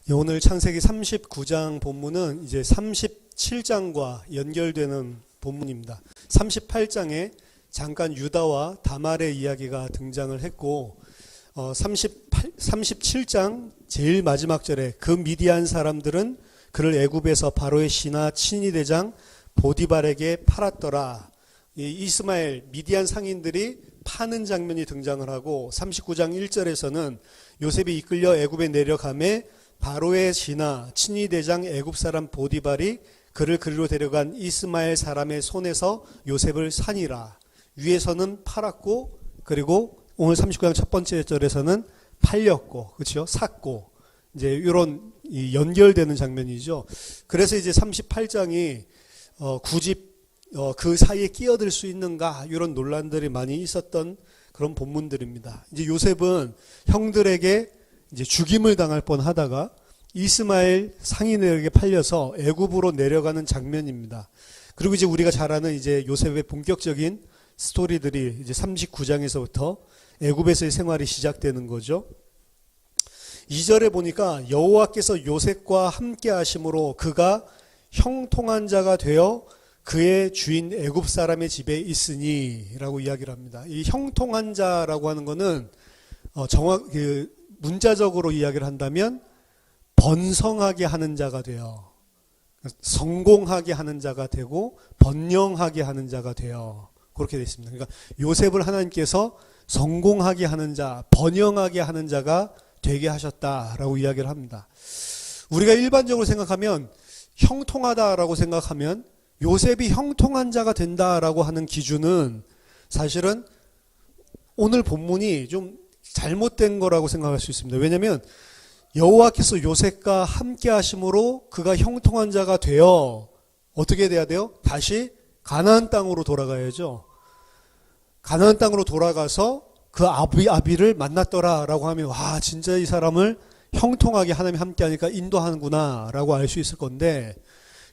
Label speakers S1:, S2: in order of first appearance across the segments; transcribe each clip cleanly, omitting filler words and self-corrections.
S1: 오늘 창세기 39장 본문은 이제 37장과 연결되는 본문입니다. 38장에 잠깐 유다와 다말의 이야기가 등장을 했고 37장 제일 마지막 절에 그 미디안 사람들은 그를 애굽에서 바로의 신하 친위대장 보디발에게 팔았더라. 이스마엘 미디안 상인들이 파는 장면이 등장을 하고 39장 1절에서는 요셉이 이끌려 애굽에 내려가매 바로의 신하 친위대장 애굽 사람 보디발이 그를 그리로 데려간 이스마엘 사람의 손에서 요셉을 산이라. 위에서는 팔았고, 그리고 오늘 39장 첫 번째 절에서는 팔렸고, 그렇죠? 샀고, 이제 이런 연결되는 장면이죠. 그래서 이제 38장이 굳이 그 사이에 끼어들 수 있는가, 이런 논란들이 많이 있었던 그런 본문들입니다. 이제 요셉은 형들에게 이제 죽임을 당할 뻔 하다가 이스마엘 상인에게 팔려서 애굽으로 내려가는 장면입니다. 그리고 이제 우리가 잘 아는 이제 요셉의 본격적인 스토리들이 이제 39장에서부터 애굽에서의 생활이 시작되는 거죠. 2절에 보니까 여호와께서 요셉과 함께 하심으로 그가 형통한 자가 되어 그의 주인 애굽 사람의 집에 있으니라고 이야기를 합니다. 이 형통한 자라고 하는 거는 문자적으로 이야기를 한다면 번성하게 하는 자가 되어, 성공하게 하는 자가 되고 번영하게 하는 자가 되어, 그렇게 되어 있습니다. 그러니까 요셉을 하나님께서 성공하게 하는 자, 번영하게 하는 자가 되게 하셨다라고 이야기를 합니다. 우리가 일반적으로 생각하면, 형통하다라고 생각하면 요셉이 형통한 자가 된다라고 하는 기준은 사실은 오늘 본문이 좀 잘못된 거라고 생각할 수 있습니다. 왜냐하면 여호와께서 요셉과 함께 하심으로 그가 형통한 자가 되어 어떻게 돼야 돼요? 다시 가나안 땅으로 돌아가야죠. 가나안 땅으로 돌아가서 그 아비를 만났더라라고 하면 와, 진짜 이 사람을 형통하게 하나님이 함께 하니까 인도하는구나 라고 알 수 있을 건데,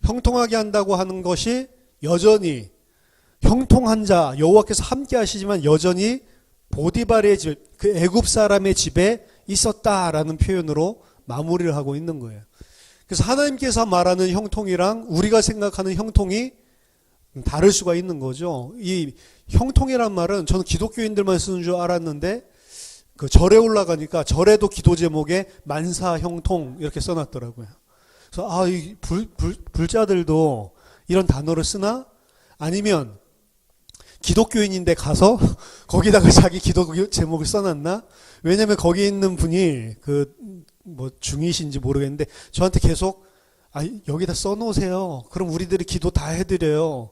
S1: 형통하게 한다고 하는 것이 여전히 형통한 자, 여호와께서 함께 하시지만 여전히 보디발의 집, 그 애굽 사람의 집에 있었다라는 표현으로 마무리를 하고 있는 거예요. 그래서 하나님께서 말하는 형통이랑 우리가 생각하는 형통이 다를 수가 있는 거죠. 이 형통이란 말은 저는 기독교인들만 쓰는 줄 알았는데 그 절에 올라가니까 절에도 기도 제목에 만사 형통 이렇게 써놨더라고요. 그래서 이 불자들도 이런 단어를 쓰나? 아니면 기독교인인데 가서 거기다가 자기 기도 제목을 써놨나? 왜냐면 거기 있는 분이 중이신지 모르겠는데 저한테 계속 여기다 써놓으세요. 그럼 우리들이 기도 다 해드려요.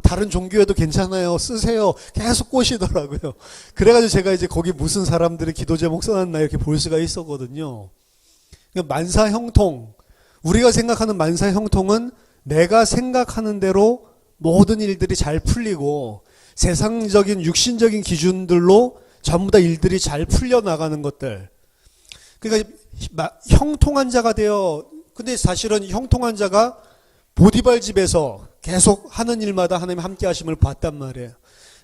S1: 다른 종교에도 괜찮아요. 쓰세요. 계속 꼬시더라고요. 그래가지고 제가 이제 거기 무슨 사람들이 기도 제목 써놨나 이렇게 볼 수가 있었거든요. 그러니까 만사 형통, 우리가 생각하는 만사 형통은 내가 생각하는 대로 모든 일들이 잘 풀리고 세상적인 육신적인 기준들로 전부 다 일들이 잘 풀려나가는 것들. 그러니까 형통한 자가 되어, 근데 사실은 형통한 자가 보디발 집에서 계속 하는 일마다 하나님 함께 하심을 봤단 말이에요.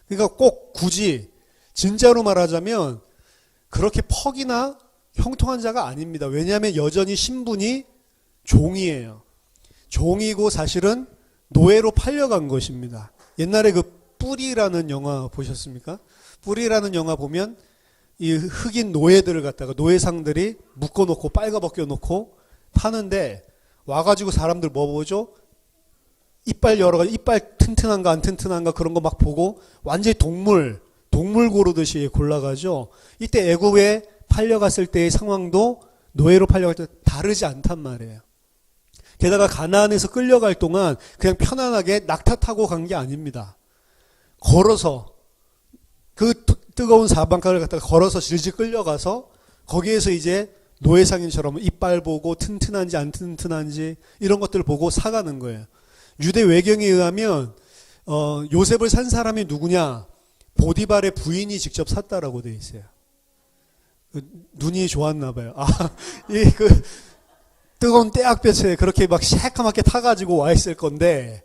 S1: 그러니까 꼭 굳이 진짜로 말하자면 그렇게 퍽이나 형통한 자가 아닙니다. 왜냐하면 여전히 신분이 종이에요. 종이고 사실은 노예로 팔려간 것입니다. 옛날에 그 뿌리라는 영화 보셨습니까? 뿌리라는 영화 보면 이 흑인 노예들을 갖다가 노예상들이 묶어놓고 빨가벗겨놓고 파는데 와가지고 사람들 뭐 보죠? 이빨 열어가지고 이빨 튼튼한가 안 튼튼한가 그런 거 막 보고 완전히 동물 고르듯이 골라가죠. 이때 애굽에 팔려갔을 때의 상황도 노예로 팔려갈 때 다르지 않단 말이에요. 게다가 가나안에서 끌려갈 동안 그냥 편안하게 낙타 타고 간 게 아닙니다. 걸어서 그 뜨거운 사방가를 갖다가 걸어서 질질 끌려가서 거기에서 이제 노예상인처럼 이빨 보고 튼튼한지 안 튼튼한지 이런 것들을 보고 사가는 거예요. 유대 외경에 의하면 요셉을 산 사람이 누구냐? 보디발의 부인이 직접 샀다라고 돼 있어요. 눈이 좋았나 봐요. 뜨거운 떼약볕에 그렇게 막 새까맣게 타가지고 와 있을 건데,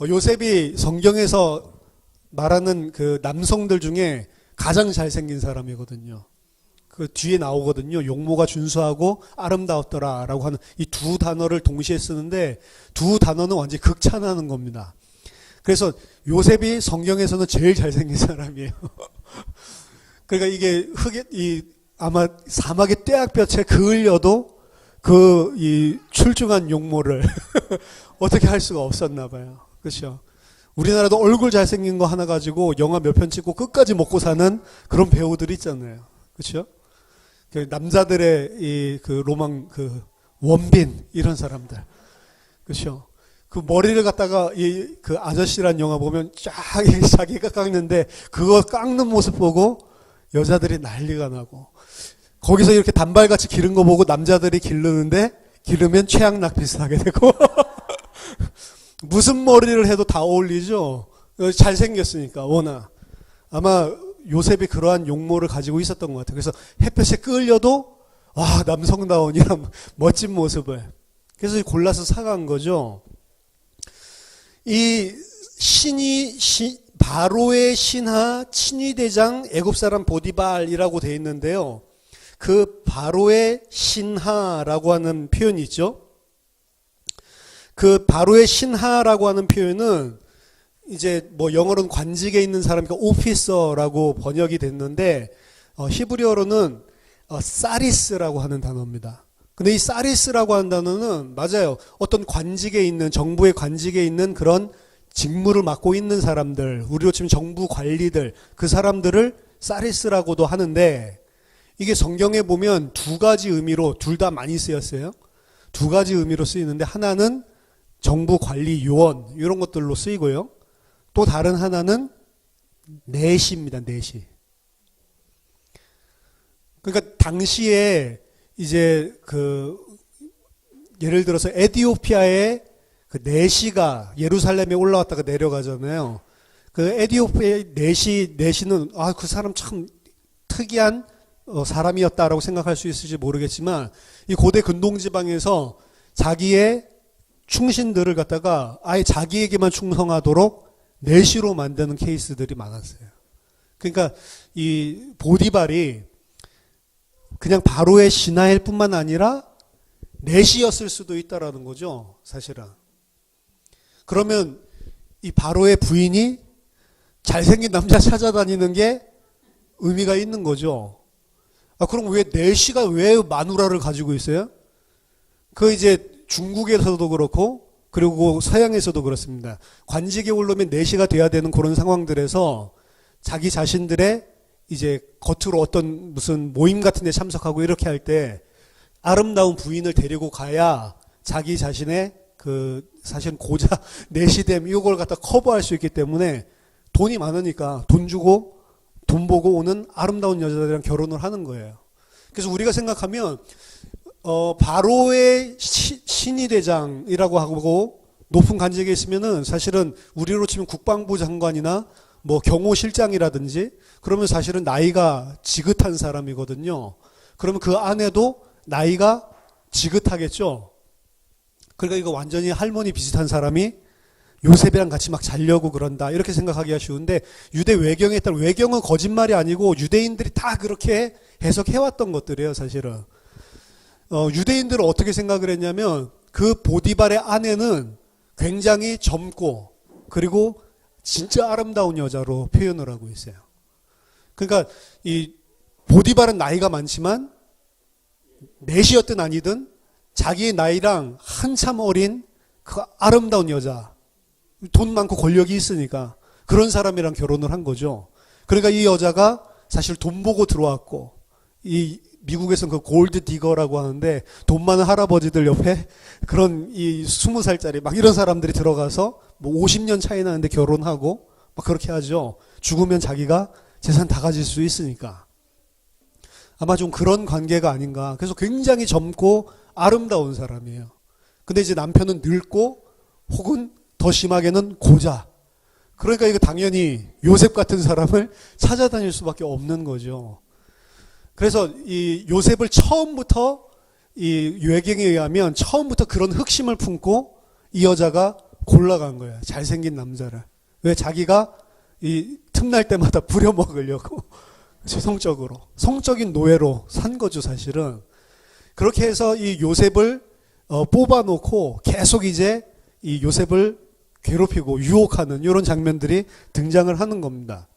S1: 요셉이 성경에서 말하는 그 남성들 중에 가장 잘생긴 사람이거든요. 그 뒤에 나오거든요. 용모가 준수하고 아름다웠더라라고 하는 이 두 단어를 동시에 쓰는데 두 단어는 완전히 극찬하는 겁니다. 그래서 요셉이 성경에서는 제일 잘생긴 사람이에요. 그러니까 이게 아마 사막의 떼약볕에 그을려도 이 출중한 용모를 어떻게 할 수가 없었나 봐요. 그렇죠? 우리나라도 얼굴 잘생긴 거 하나 가지고 영화 몇 편 찍고 끝까지 먹고 사는 그런 배우들이 있잖아요. 그렇죠? 남자들의 그 로망, 그 원빈 이런 사람들. 그렇죠? 그 머리를 갖다가 그 아저씨란 영화 보면 쫙 자기가 깎는데 그거 깎는 모습 보고 여자들이 난리가 나고 거기서 이렇게 단발같이 기른 거 보고 남자들이 기르는데 기르면 최양락 비슷하게 되고 무슨 머리를 해도 다 어울리죠. 잘생겼으니까 워낙. 아마 요셉이 그러한 용모를 가지고 있었던 것 같아요. 그래서 햇볕에 끌려도 와 남성다운 이런 멋진 모습을 그래서 골라서 사간 거죠. 이 바로의 신하 친위대장 애굽 사람 보디발이라고 되어 있는데요. 그 바로의 신하라고 하는 표현이 있죠. 그 바로의 신하라고 하는 표현은 이제 뭐 영어로는 관직에 있는 사람이니까 오피서라고 번역이 됐는데 히브리어로는 사리스라고 하는 단어입니다. 근데 이 사리스라고 하는 단어는 맞아요. 어떤 관직에 있는 정부의 관직에 있는 그런 직무를 맡고 있는 사람들, 우리로 치면 정부 관리들, 그 사람들을 사리스라고도 하는데 이게 성경에 보면 두 가지 의미로 둘 다 많이 쓰였어요. 두 가지 의미로 쓰이는데 하나는 정부 관리 요원 이런 것들로 쓰이고요. 또 다른 하나는 내시입니다. 내시. 그러니까 당시에 이제 예를 들어서 에티오피아의 그 내시가 예루살렘에 올라왔다가 내려가잖아요. 그 에티오피아의 내시는 그 사람 참 특이한 사람이었다라고 생각할 수 있을지 모르겠지만 이 고대 근동지방에서 자기의 충신들을 갖다가 아예 자기에게만 충성하도록 내시로 만드는 케이스들이 많았어요. 그러니까 이 보디발이 그냥 바로의 신하일 뿐만 아니라 내시였을 수도 있다라는 거죠, 사실은. 그러면 이 바로의 부인이 잘생긴 남자 찾아다니는 게 의미가 있는 거죠. 그럼 왜 내시가 왜 마누라를 가지고 있어요? 그 이제 중국에서도 그렇고 그리고 서양에서도 그렇습니다. 관직에 오르면 내시가 돼야 되는 그런 상황들에서 자기 자신들의 이제 겉으로 어떤 무슨 모임 같은 데 참석하고 이렇게 할 때 아름다운 부인을 데리고 가야 자기 자신의 사실 고자 내시됨 이걸 갖다 커버할 수 있기 때문에 돈이 많으니까 돈 주고 돈 보고 오는 아름다운 여자들이랑 결혼을 하는 거예요. 그래서 우리가 생각하면 바로의 신위대장이라고 하고 높은 관직에 있으면은 사실은 우리로 치면 국방부 장관이나 뭐 경호실장이라든지 그러면 사실은 나이가 지긋한 사람이거든요. 그러면 그 아내도 나이가 지긋하겠죠. 그러니까 이거 완전히 할머니 비슷한 사람이 요셉이랑 같이 막 자려고 그런다 이렇게 생각하기가 쉬운데 유대 외경에 따른 외경은 거짓말이 아니고 유대인들이 다 그렇게 해석해왔던 것들이에요. 사실은 유대인들은 어떻게 생각을 했냐면 그 보디발의 아내는 굉장히 젊고 그리고 진짜 아름다운 여자로 표현을 하고 있어요. 그러니까 이 보디발은 나이가 많지만 내시였든 아니든 자기의 나이랑 한참 어린 그 아름다운 여자, 돈 많고 권력이 있으니까 그런 사람이랑 결혼을 한 거죠. 그러니까 이 여자가 사실 돈 보고 들어왔고 이 미국에서는 그 골드 디거라고 하는데 돈 많은 할아버지들 옆에 그런 이 20살짜리 막 이런 사람들이 들어가서 뭐 50년 차이 나는데 결혼하고 막 그렇게 하죠. 죽으면 자기가 재산 다 가질 수 있으니까. 아마 좀 그런 관계가 아닌가. 그래서 굉장히 젊고 아름다운 사람이에요. 근데 이제 남편은 늙고 혹은 더 심하게는 고자. 그러니까 이거 당연히 요셉 같은 사람을 찾아다닐 수밖에 없는 거죠. 그래서 이 요셉을 처음부터 이 외경에 의하면 처음부터 그런 흑심을 품고 이 여자가 골라간 거예요. 잘생긴 남자를. 왜 자기가 이 틈날 때마다 부려먹으려고. 성적인 노예로 산 거죠, 사실은. 그렇게 해서 이 요셉을 뽑아놓고 계속 이제 이 요셉을 괴롭히고 유혹하는 이런 장면들이 등장을 하는 겁니다.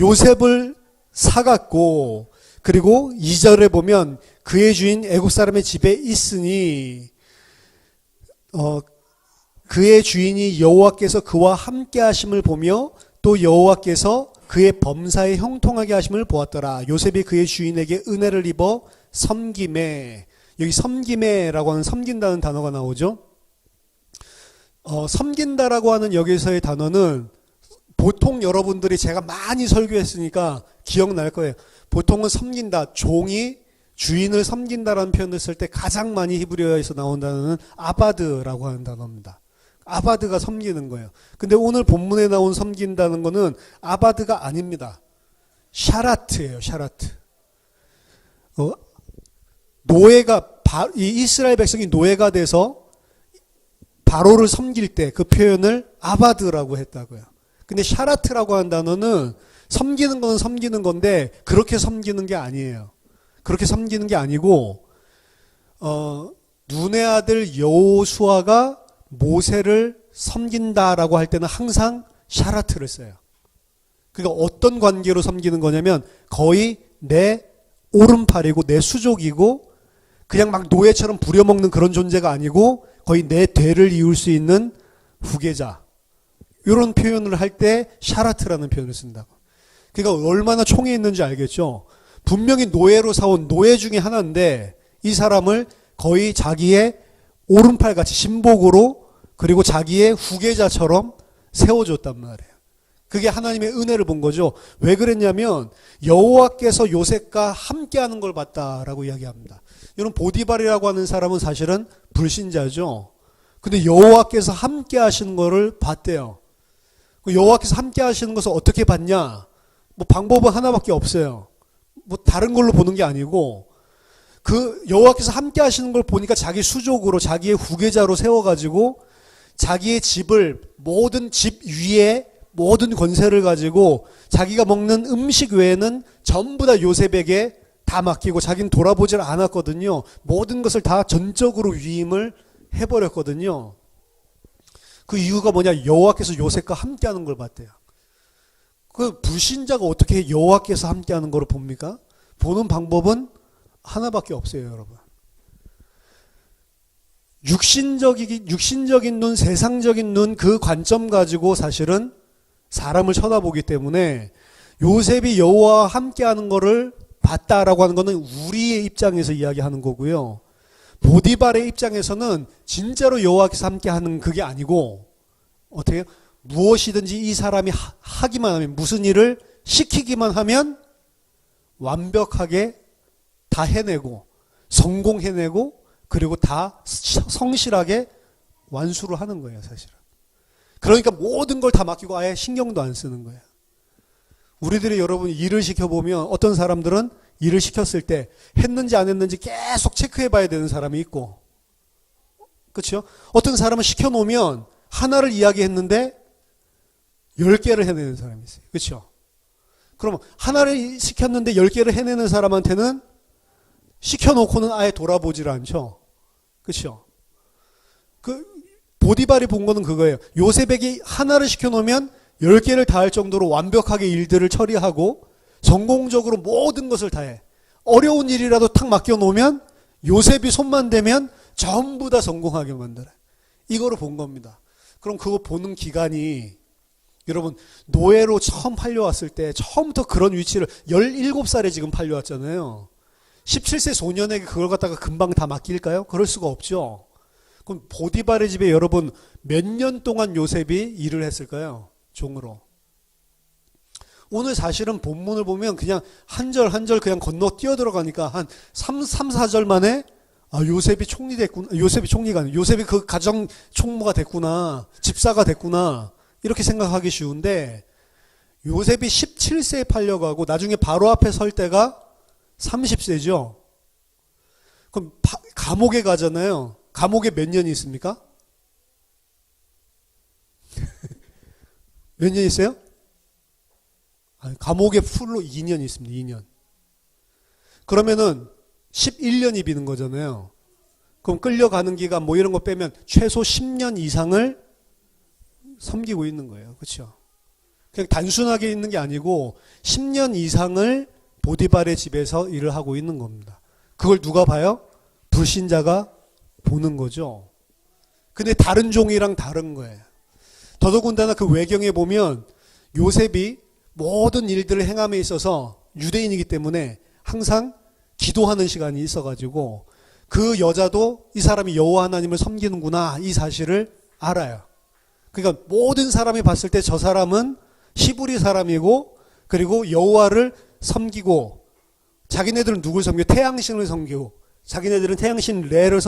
S1: 요셉을 사갔고, 그리고 2절에 보면 그의 주인 애국 사람의 집에 있으니 그의 주인이 여호와께서 그와 함께 하심을 보며 또 여호와께서 그의 범사에 형통하게 하심을 보았더라. 요셉이 그의 주인에게 은혜를 입어 섬김에, 여기 섬김에라고 하는 섬긴다는 단어가 나오죠. 섬긴다라고 하는 여기서의 단어는 보통 여러분들이 제가 많이 설교했으니까 기억날 거예요. 보통은 섬긴다, 종이 주인을 섬긴다라는 표현을 쓸 때 가장 많이 히브리어에서 나온 단어는 아바드라고 하는 단어입니다. 아바드가 섬기는 거예요. 근데 오늘 본문에 나온 섬긴다는 거는 아바드가 아닙니다. 샤라트예요, 샤라트. 노예가, 이 이스라엘 백성이 노예가 돼서 바로를 섬길 때 그 표현을 아바드라고 했다고요. 근데 샤라트라고 하는 단어는 섬기는 건 섬기는 건데 그렇게 섬기는 게 아니에요. 그렇게 섬기는 게 아니고 눈의 아들 여호수아가 모세를 섬긴다라고 할 때는 항상 샤라트를 써요. 그러니까 어떤 관계로 섬기는 거냐면 거의 내 오른팔이고 내 수족이고 그냥 막 노예처럼 부려먹는 그런 존재가 아니고 거의 내 되를 이을 수 있는 후계자. 이런 표현을 할 때 샤라트라는 표현을 쓴다고. 그러니까 얼마나 총이 있는지 알겠죠? 분명히 노예로 사온 노예 중에 하나인데 이 사람을 거의 자기의 오른팔같이 신복으로 그리고 자기의 후계자처럼 세워줬단 말이에요. 그게 하나님의 은혜를 본 거죠. 왜 그랬냐면 여호와께서 요셉과 함께하는 걸 봤다라고 이야기합니다. 이런 보디발이라고 하는 사람은 사실은 불신자죠. 근데 여호와께서 함께 하시는 거를 봤대요. 여호와께서 함께 하시는 것을 어떻게 봤냐? 뭐 방법은 하나밖에 없어요. 뭐 다른 걸로 보는 게 아니고 그 여호와께서 함께 하시는 걸 보니까 자기 수족으로 자기의 후계자로 세워가지고 자기의 집을 모든 집 위에 모든 권세를 가지고 자기가 먹는 음식 외에는 전부 다 요셉에게 다 맡기고 자기는 돌아보질 않았거든요. 모든 것을 다 전적으로 위임을 해버렸거든요. 그 이유가 뭐냐? 여호와께서 요셉과 함께하는 걸 봤대요. 그 불신자가 어떻게 여호와께서 함께하는 걸 봅니까? 보는 방법은 하나밖에 없어요, 여러분. 육신적인 눈, 세상적인 눈, 그 관점 가지고 사실은 사람을 쳐다보기 때문에 요셉이 여호와와 함께하는 거를 봤다라고 하는 거는 우리의 입장에서 이야기하는 거고요. 보디발의 입장에서는 진짜로 여호와께서 함께하는 그게 아니고 어떻게 무엇이든지 이 사람이 하기만 하면 무슨 일을 시키기만 하면 완벽하게 다 해내고 성공해내고 그리고 다 성실하게 완수를 하는 거예요, 사실은. 그러니까 모든 걸 다 맡기고 아예 신경도 안 쓰는 거예요. 우리들이 여러분 일을 시켜보면 어떤 사람들은 일을 시켰을 때 했는지 안 했는지 계속 체크해 봐야 되는 사람이 있고, 그렇죠? 어떤 사람은 시켜놓으면 하나를 이야기했는데 10개를 해내는 사람이 있어요. 그렇죠? 그럼 하나를 시켰는데 10개를 해내는 사람한테는 시켜놓고는 아예 돌아보질 않죠. 그렇죠? 그 보디발이 본 거는 그거예요. 요셉에게 하나를 시켜놓으면 10개를 다 할 정도로 완벽하게 일들을 처리하고 성공적으로 모든 것을 다 해. 어려운 일이라도 탁 맡겨놓으면 요셉이 손만 대면 전부 다 성공하게 만들어요. 이거를 본 겁니다. 그럼 그거 보는 기간이 여러분 노예로 처음 팔려왔을 때 처음부터 그런 위치를 17살에 지금 팔려왔잖아요. 17세 소년에게 그걸 갖다가 금방 다 맡길까요? 그럴 수가 없죠. 그럼 보디발의 집에 여러분 몇 년 동안 요셉이 일을 했을까요? 종으로. 오늘 사실은 본문을 보면 그냥 한 절 한 절 그냥 건너 뛰어 들어가니까 한 3, 4절 만에 요셉이 총리 됐구나. 요셉이 총리가 아니라 요셉이 그 가정 총무가 됐구나. 집사가 됐구나. 이렇게 생각하기 쉬운데 요셉이 17세에 팔려가고 나중에 바로 앞에 설 때가 30세죠. 그럼 감옥에 가잖아요. 감옥에 몇 년이 있습니까? 몇 년 있어요? 감옥에 풀로 2년 있습니다. 2년. 그러면은 11년이 비는 거잖아요. 그럼 끌려가는 기간 뭐 이런 거 빼면 최소 10년 이상을 섬기고 있는 거예요. 그렇죠? 그냥 단순하게 있는 게 아니고 10년 이상을 보디발의 집에서 일을 하고 있는 겁니다. 그걸 누가 봐요? 불신자가 보는 거죠. 근데 다른 종이랑 다른 거예요. 더더군다나 그 외경에 보면 요셉이 모든 일들을 행함에 있어서 유대인이기 때문에 항상 기도하는 시간이 있어가지고 그 여자도 이 사람이 여호와 하나님을 섬기는구나 이 사실을 알아요. 그러니까 모든 사람이 봤을 때 저 사람은 히브리 사람이고 그리고 여호와를 섬기고 자기네들은 누굴 섬기고 태양신을 섬기고 자기네들은 태양신 레를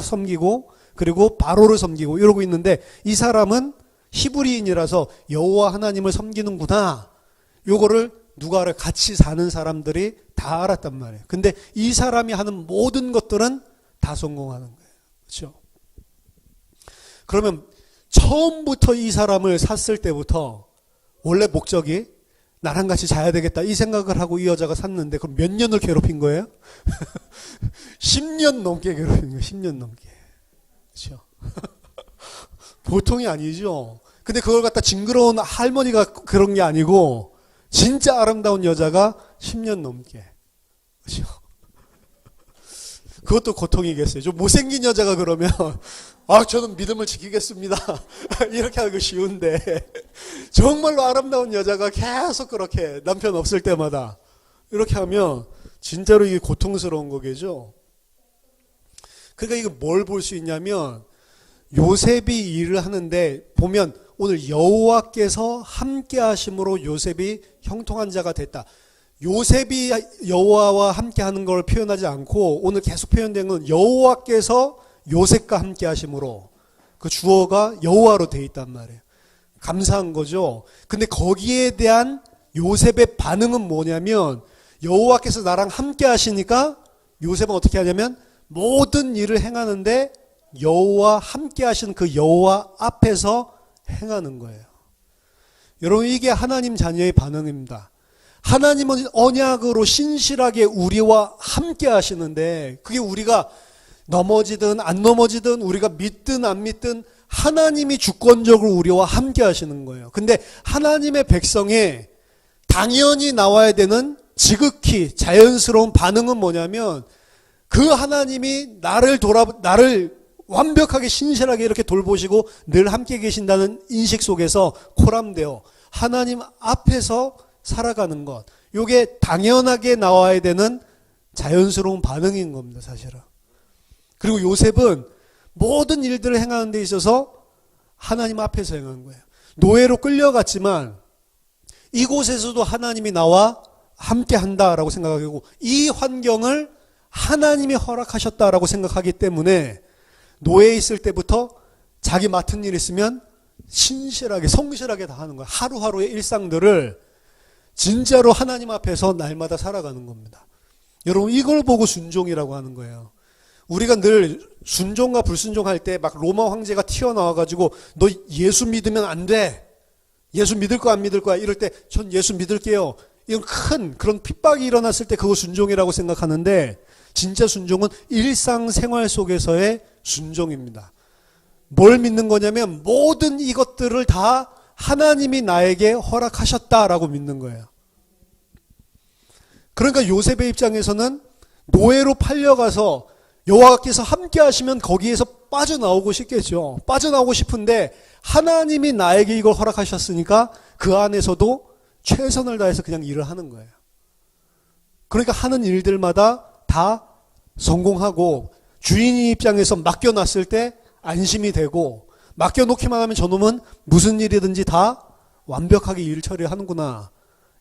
S1: 섬기고 그리고 바로를 섬기고 이러고 있는데 이 사람은 히브리인이라서 여호와 하나님을 섬기는구나. 요거를 누가 알아요? 같이 사는 사람들이 다 알았단 말이에요. 근데 이 사람이 하는 모든 것들은 다 성공하는 거예요. 그렇죠? 그러면 처음부터 이 사람을 샀을 때부터 원래 목적이 나랑 같이 자야 되겠다 이 생각을 하고 이 여자가 샀는데 그럼 몇 년을 괴롭힌 거예요? 10년 넘게 괴롭힌 거예요. 10년 넘게. 그렇죠? 보통이 아니죠. 근데 그걸 갖다 징그러운 할머니가 그런 게 아니고 진짜 아름다운 여자가 10년 넘게. 그렇죠? 그것도 고통이겠어요. 좀 못생긴 여자가 그러면 저는 믿음을 지키겠습니다. 이렇게 하기 쉬운데 정말로 아름다운 여자가 계속 그렇게 남편 없을 때마다 이렇게 하면 진짜로 이게 고통스러운 거겠죠. 그러니까 이거 뭘 볼 수 있냐면 요셉이 일을 하는데 보면 오늘 여호와께서 함께 하심으로 요셉이 형통한 자가 됐다. 요셉이 여호와와 함께 하는 걸 표현하지 않고 오늘 계속 표현된 건 여호와께서 요셉과 함께 하심으로 그 주어가 여호와로 돼 있단 말이에요. 감사한 거죠. 근데 거기에 대한 요셉의 반응은 뭐냐면 여호와께서 나랑 함께 하시니까 요셉은 어떻게 하냐면 모든 일을 행하는데 여호와 함께 하신 그 여호와 앞에서 행하는 거예요. 여러분 이게 하나님 자녀의 반응입니다. 하나님은 언약으로 신실하게 우리와 함께 하시는데 그게 우리가 넘어지든 안 넘어지든 우리가 믿든 안 믿든 하나님이 주권적으로 우리와 함께 하시는 거예요. 근데 하나님의 백성의 당연히 나와야 되는 지극히 자연스러운 반응은 뭐냐면 그 하나님이 나를 완벽하게 신실하게 이렇게 돌보시고 늘 함께 계신다는 인식 속에서 코람되어 하나님 앞에서 살아가는 것. 이게 당연하게 나와야 되는 자연스러운 반응인 겁니다, 사실은. 그리고 요셉은 모든 일들을 행하는 데 있어서 하나님 앞에서 행한 거예요. 노예로 끌려갔지만 이곳에서도 하나님이 나와 함께 한다라고 생각하고 이 환경을 하나님이 허락하셨다라고 생각하기 때문에 노예에 있을 때부터 자기 맡은 일 있으면 신실하게 성실하게 다 하는 거예요. 하루하루의 일상들을 진짜로 하나님 앞에서 날마다 살아가는 겁니다. 여러분 이걸 보고 순종이라고 하는 거예요. 우리가 늘 순종과 불순종할 때 막 로마 황제가 튀어나와가지고 너 예수 믿으면 안 돼. 예수 믿을 거야 안 믿을 거야 이럴 때 전 예수 믿을게요. 이건 큰 그런 핍박이 일어났을 때 그거 순종이라고 생각하는데 진짜 순종은 일상생활 속에서의 순종입니다. 뭘 믿는 거냐면 모든 이것들을 다 하나님이 나에게 허락하셨다라고 믿는 거예요. 그러니까 요셉의 입장에서는 노예로 팔려가서 여호와께서 함께 하시면 거기에서 빠져나오고 싶겠죠. 빠져나오고 싶은데 하나님이 나에게 이걸 허락하셨으니까 그 안에서도 최선을 다해서 그냥 일을 하는 거예요. 그러니까 하는 일들마다 다 성공하고 주인 입장에서 맡겨놨을 때 안심이 되고 맡겨놓기만 하면 저놈은 무슨 일이든지 다 완벽하게 일 처리하는구나.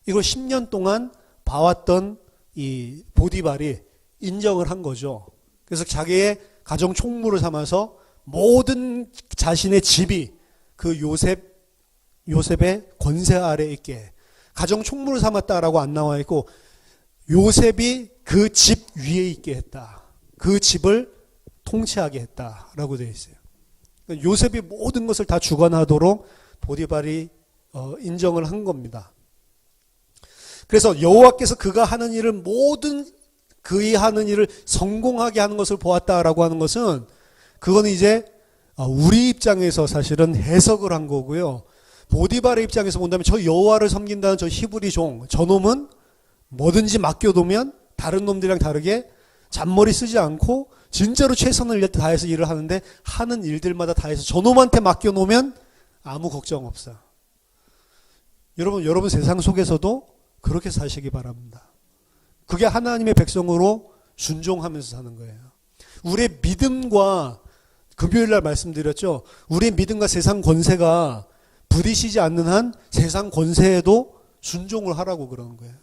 S1: 이걸 10년 동안 봐왔던 이 보디발이 인정을 한 거죠. 그래서 자기의 가정 총무를 삼아서 모든 자신의 집이 그 요셉의 권세 아래 있게 가정 총무를 삼았다라고 안 나와 있고 요셉이 그 집 위에 있게 했다. 그 집을 통치하게 했다라고 되어 있어요. 그러니까 요셉이 모든 것을 다 주관하도록 보디발이 인정을 한 겁니다. 그래서 여호와께서 그가 하는 일을 모든 그의 하는 일을 성공하게 하는 것을 보았다라고 하는 것은 그거는 이제 우리 입장에서 사실은 해석을 한 거고요. 보디발의 입장에서 본다면 저 여호와를 섬긴다는 저 히브리 종, 저놈은 뭐든지 맡겨두면 다른 놈들이랑 다르게 잔머리 쓰지 않고 진짜로 최선을 다해서 일을 하는데 하는 일들마다 다해서 저놈한테 맡겨놓으면 아무 걱정 없어. 여러분 세상 속에서도 그렇게 사시기 바랍니다. 그게 하나님의 백성으로 순종하면서 사는 거예요. 우리의 믿음과 금요일 날 말씀드렸죠. 우리의 믿음과 세상 권세가 부딪히지 않는 한 세상 권세에도 순종을 하라고 그러는 거예요.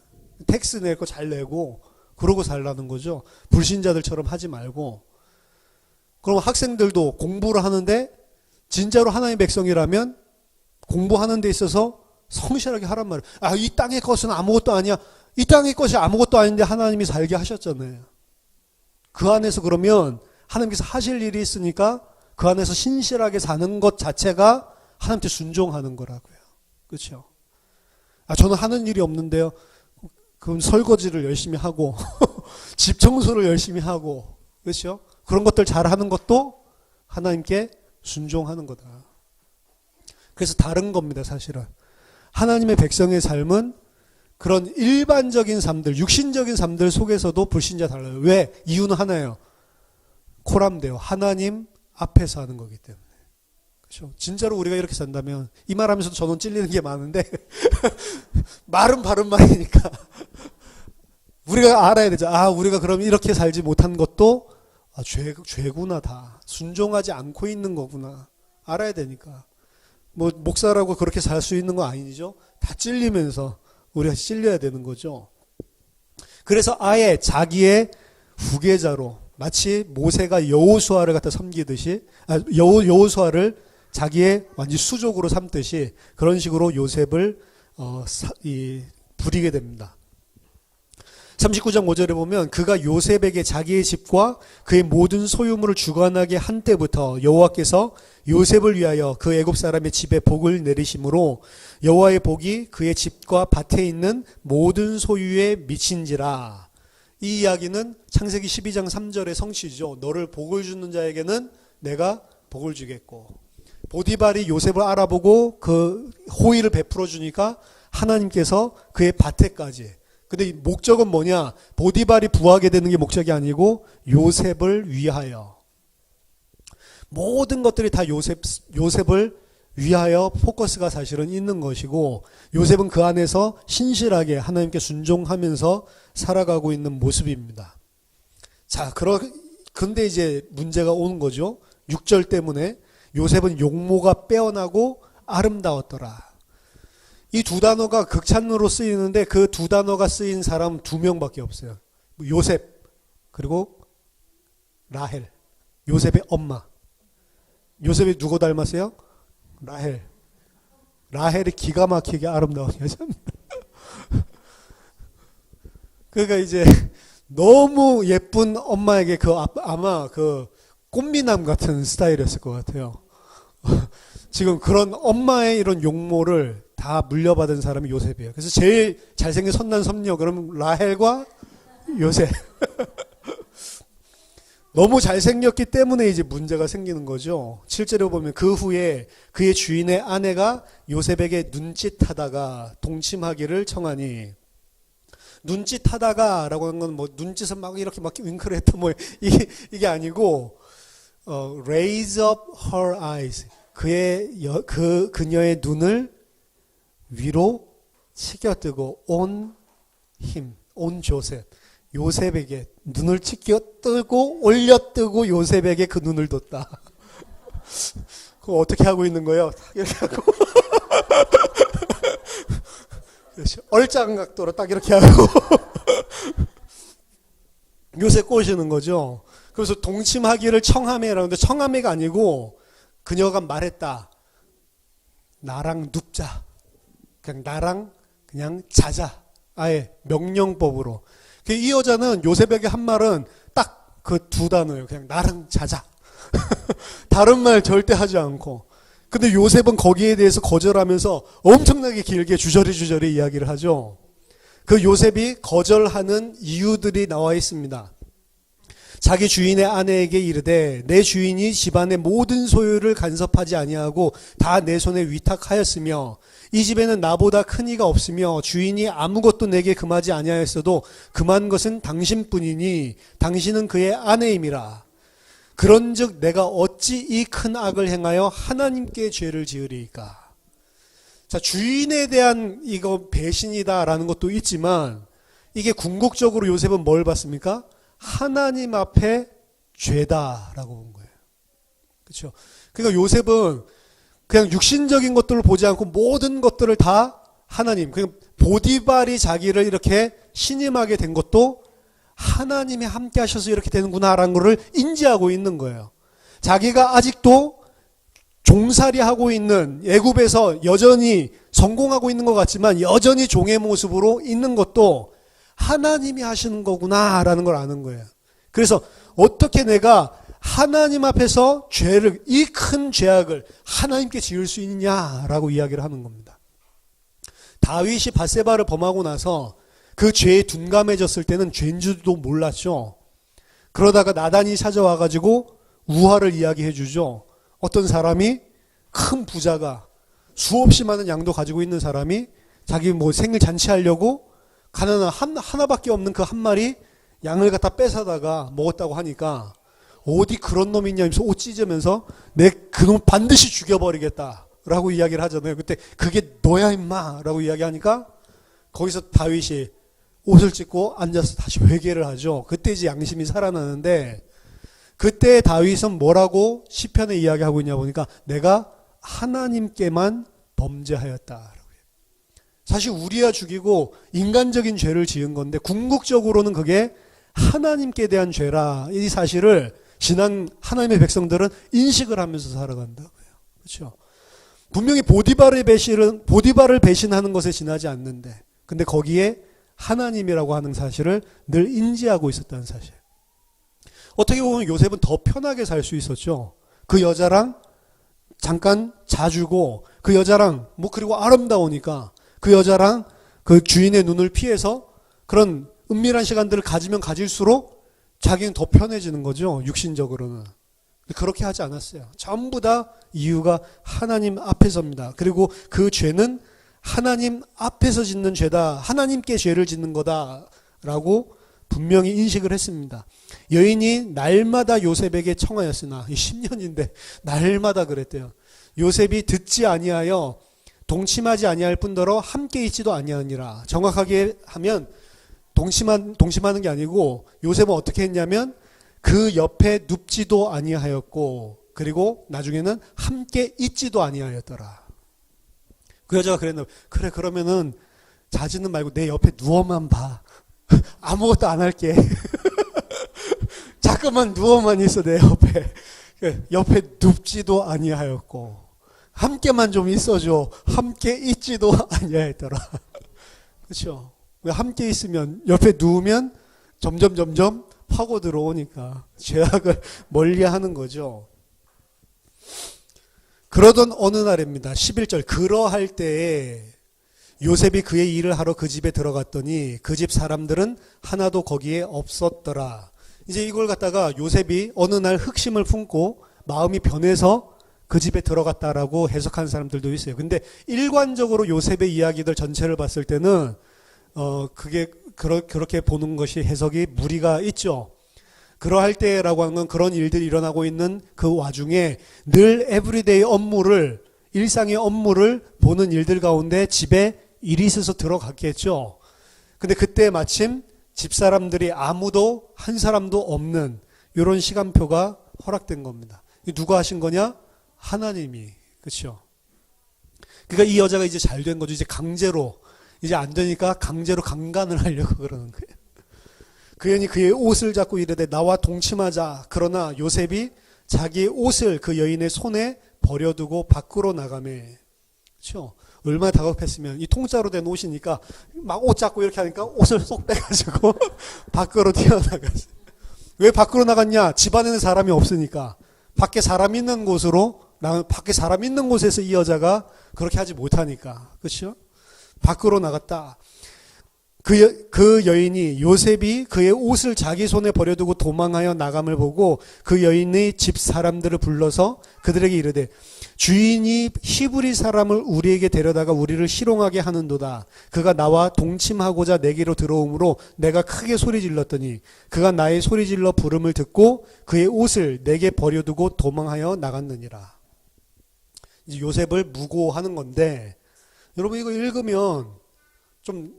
S1: 텍스 낼 거 잘 내고 그러고 살라는 거죠. 불신자들처럼 하지 말고. 그럼 학생들도 공부를 하는데 진짜로 하나님의 백성이라면 공부하는 데 있어서 성실하게 하란 말이에요. 이 땅의 것은 아무것도 아니야. 이 땅의 것이 아무것도 아닌데 하나님이 살게 하셨잖아요. 그 안에서 그러면 하나님께서 하실 일이 있으니까 그 안에서 신실하게 사는 것 자체가 하나님께 순종하는 거라고요. 그렇죠? 저는 하는 일이 없는데요. 그럼 설거지를 열심히 하고 집 청소를 열심히 하고 그렇죠? 그런 것들 잘하는 것도 하나님께 순종하는 거다. 그래서 다른 겁니다, 사실은. 하나님의 백성의 삶은 그런 일반적인 삶들, 육신적인 삶들 속에서도 불신자 달라요. 왜? 이유는 하나예요. 코람데요. 하나님 앞에서 하는 거기 때문에. 그렇죠? 진짜로 우리가 이렇게 산다면 이 말하면서도 저는 찔리는 게 많은데 말은 바른 말이니까 우리가 알아야 되죠. 우리가 그럼 이렇게 살지 못한 것도 죄구나 다. 순종하지 않고 있는 거구나. 알아야 되니까. 목사라고 그렇게 살 수 있는 거 아니죠? 다 찔리면서 우리가 찔려야 되는 거죠. 그래서 아예 자기의 후계자로 마치 모세가 여호수아를 갖다 섬기듯이 여호수아를 자기의 완전 수족으로 삼듯이 그런 식으로 요셉을 부리게 됩니다. 39장 5절에 보면 그가 요셉에게 자기의 집과 그의 모든 소유물을 주관하게 한 때부터 여호와께서 요셉을 위하여 그 애굽 사람의 집에 복을 내리심으로 여호와의 복이 그의 집과 밭에 있는 모든 소유에 미친지라. 이 이야기는 창세기 12장 3절의 성취죠. 너를 복을 주는 자에게는 내가 복을 주겠고, 보디발이 요셉을 알아보고 그 호의를 베풀어 주니까 하나님께서 그의 밭에까지. 근데 목적은 뭐냐? 보디발이 부하게 되는 게 목적이 아니고 요셉을 위하여. 모든 것들이 다 요셉을 위하여 포커스가 사실은 있는 것이고, 요셉은 그 안에서 신실하게 하나님께 순종하면서 살아가고 있는 모습입니다. 자, 근데 이제 문제가 오는 거죠. 6절 때문에 요셉은 용모가 빼어나고 아름다웠더라. 이 두 단어가 극찬으로 쓰이는데 그 두 단어가 쓰인 사람 2명밖에 없어요. 요셉 그리고 라헬. 요셉의 엄마. 요셉이 누구 닮았어요? 라헬. 라헬이 기가 막히게 아름다운 여자입니다. 그러니까 이제 너무 예쁜 엄마에게 아마 꽃미남 같은 스타일이었을 것 같아요. 지금 그런 엄마의 이런 용모를 다 물려받은 사람이 요셉이에요. 그래서 제일 잘생긴 선남 선녀 그러면 라헬과 요셉. 너무 잘생겼기 때문에 이제 문제가 생기는 거죠. 실제로 보면 그 후에 그의 주인의 아내가 요셉에게 눈짓하다가 동침하기를 청하니, 눈짓하다가 라고 하는 건 눈짓을 막 이렇게 막 윙크를 했다 이게 아니고 raise up her eyes. 그녀의 눈을 위로 치켜뜨고 on 조셉. 요셉에게 눈을 치켜뜨고 올려뜨고 요셉에게 그 눈을 뒀다. 그거 어떻게 하고 있는 거예요? 이렇게 하고 얼짱 각도로 딱 이렇게 하고 요셉 꼬시는 거죠. 그래서 동침하기를 청하매라고 하는데 청하매가 아니고 그녀가 말했다. 나랑 눕자. 그냥 나랑 그냥 자자. 아예 명령법으로. 이 여자는 요셉에게 한 말은 딱 그 2단어예요. 그냥 나랑 자자. 다른 말 절대 하지 않고. 근데 요셉은 거기에 대해서 거절하면서 엄청나게 길게 주저리 이야기를 하죠. 그 요셉이 거절하는 이유들이 나와 있습니다. 자기 주인의 아내에게 이르되 내 주인이 집안의 모든 소유를 간섭하지 아니하고 다 내 손에 위탁하였으며 이 집에는 나보다 큰 이가 없으며 주인이 아무것도 내게 금하지 아니하였어도 금한 것은 당신뿐이니 당신은 그의 아내임이라. 그런즉 내가 어찌 이 큰 악을 행하여 하나님께 죄를 지으리이까. 자, 주인에 대한 이거 배신이다라는 것도 있지만 이게 궁극적으로 요셉은 뭘 봤습니까? 하나님 앞에 죄다라고 본 거예요. 그렇죠? 그러니까 요셉은 그냥 육신적인 것들을 보지 않고 모든 것들을 다 하나님, 그냥 보디발이 자기를 이렇게 신임하게 된 것도 하나님이 함께 하셔서 이렇게 되는구나라는 것을 인지하고 있는 거예요. 자기가 아직도 종살이 하고 있는 애굽에서 여전히 성공하고 있는 것 같지만 여전히 종의 모습으로 있는 것도 하나님이 하시는 거구나라는 걸 아는 거예요. 그래서 어떻게 내가 하나님 앞에서 죄를, 이 큰 죄악을 하나님께 지을 수 있냐라고 이야기를 하는 겁니다. 다윗이 밧세바를 범하고 나서 그 죄에 둔감해졌을 때는 죄인 줄도 몰랐죠. 그러다가 나단이 찾아와가지고 우화를 이야기해 주죠. 어떤 사람이 큰 부자가 수없이 많은 양도 가지고 있는 사람이 자기 뭐 생일 잔치하려고 가난한 하나밖에 없는 그 한 마리 양을 갖다 뺏어다가 먹었다고 하니까 어디 그런 놈이 있냐 하면서 옷 찢으면서 내 그놈 반드시 죽여버리겠다라고 이야기를 하잖아요. 그때 그게 너야 임마 라고 이야기하니까 거기서 다윗이 옷을 찢고 앉아서 다시 회개를 하죠. 그때 이제 양심이 살아나는데 그때 다윗은 뭐라고 시편에 이야기하고 있냐 보니까 내가 하나님께만 범죄하였다. 사실 우리야 죽이고 인간적인 죄를 지은 건데 궁극적으로는 그게 하나님께 대한 죄라. 이 사실을 지난 하나님의 백성들은 인식을 하면서 살아간다고요. 그렇죠? 분명히 보디발을 배신하는 것에 지나지 않는데 근데 거기에 하나님이라고 하는 사실을 늘 인지하고 있었다는 사실. 어떻게 보면 요셉은 더 편하게 살 수 있었죠. 그 여자랑 잠깐 자주고 그 여자랑 뭐 그리고 아름다우니까 그 여자랑 그 주인의 눈을 피해서 그런 은밀한 시간들을 가지면 가질수록 자기는 더 편해지는 거죠. 육신적으로는. 그렇게 하지 않았어요. 전부 다 이유가 하나님 앞에서입니다. 그리고 그 죄는 하나님 앞에서 짓는 죄다. 하나님께 죄를 짓는 거다라고 분명히 인식을 했습니다. 여인이 날마다 요셉에게 청하였으나 10년인데 날마다 그랬대요. 요셉이 듣지 아니하여 동침하지 아니할 뿐더러 함께 있지도 아니하니라. 정확하게 하면 동침하는 게 아니고 요셉은 어떻게 했냐면 그 옆에 눕지도 아니하였고 그리고 나중에는 함께 있지도 아니하였더라. 그 여자가 그랬나 그래 그러면은 자지는 말고 내 옆에 누워만 봐. 아무것도 안 할게. 잠깐만 누워만 있어 내 옆에. 옆에 눕지도 아니하였고 함께만 좀 있어줘. 함께 있지도 아니하였더라. 그렇죠? 함께 있으면 옆에 누우면 점점 파고 들어오니까 죄악을 멀리하는 거죠. 그러던 어느 날입니다. 11절 그러할 때에 요셉이 그의 일을 하러 그 집에 들어갔더니 그 집 사람들은 하나도 거기에 없었더라. 이제 이걸 갖다가 요셉이 어느 날 흑심을 품고 마음이 변해서 그 집에 들어갔다라고 해석하는 사람들도 있어요. 근데 일관적으로 요셉의 이야기들 전체를 봤을 때는 그게 그렇게 보는 것이 해석이 무리가 있죠. 그러할 때라고 하는 건 그런 일들이 일어나고 있는 그 와중에 늘 에브리데이 업무를 일상의 업무를 보는 일들 가운데 집에 일이 있어서 들어갔겠죠. 근데 그때 마침 집사람들이 아무도 한 사람도 없는 이런 시간표가 허락된 겁니다. 누가 하신 거냐? 하나님이. 그렇죠? 그러니까 이 여자가 이제 잘 된 거죠. 이제 강제로 이제 안 되니까 강제로 강간을 하려고 그러는 거예요. 그 여인이 그의 옷을 잡고 이르되 나와 동침하자. 그러나 요셉이 자기의 옷을 그 여인의 손에 버려두고 밖으로 나가매. 그렇죠? 얼마나 다급했으면 이 통짜로 된 옷이니까 막 옷 잡고 이렇게 하니까 옷을 쏙 빼가지고 밖으로 튀어나갔어요. 왜 밖으로 나갔냐? 집안에는 사람이 없으니까. 밖에 사람 있는 밖에 사람 있는 곳에서 이 여자가 그렇게 하지 못하니까. 그렇죠? 밖으로 나갔다. 그 여인이 요셉이 그의 옷을 자기 손에 버려두고 도망하여 나감을 보고 그 여인의 집 사람들을 불러서 그들에게 이르되 주인이 히브리 사람을 우리에게 데려다가 우리를 희롱하게 하는도다. 그가 나와 동침하고자 내게로 들어오므로 내가 크게 소리질렀더니 그가 나의 소리질러 부름을 듣고 그의 옷을 내게 버려두고 도망하여 나갔느니라. 이제 요셉을 무고하는 건데, 여러분 이거 읽으면 좀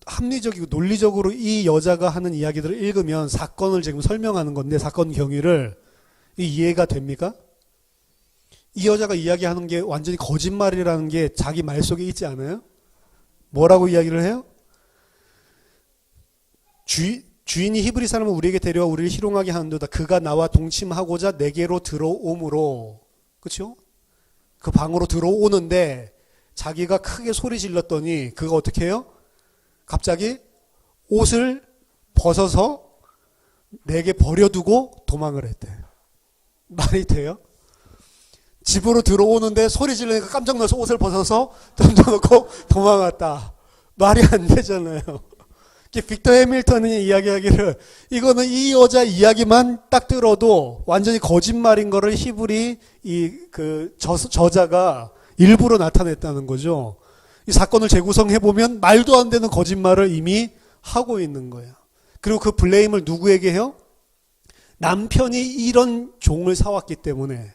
S1: 합리적이고 논리적으로 이 여자가 하는 이야기들을 읽으면 사건을 지금 설명하는 건데, 사건 경위를 이해가 됩니까? 이 여자가 이야기하는 게 완전히 거짓말이라는 게 자기 말 속에 있지 않아요? 뭐라고 이야기를 해요? 주인이 히브리 사람을 우리에게 데려와 우리를 희롱하게 하는도다. 그가 나와 동침하고자 내게로 들어오므로, 그렇죠? 그 방으로 들어오는데 자기가 크게 소리 질렀더니 그가 어떻게 해요? 갑자기 옷을 벗어서 내게 버려두고 도망을 했대. 말이 돼요? 집으로 들어오는데 소리 지르니까 깜짝 놀라서 옷을 벗어서 던져놓고 도망갔다. 말이 안 되잖아요. 빅터 해밀턴이 이야기하기를 이거는 이 여자 이야기만 딱 들어도 완전히 거짓말인 거를 히브리 저자가 일부러 나타냈다는 거죠. 이 사건을 재구성해 보면 말도 안 되는 거짓말을 이미 하고 있는 거예요. 그리고 그 블레임을 누구에게 해요? 남편이 이런 종을 사왔기 때문에.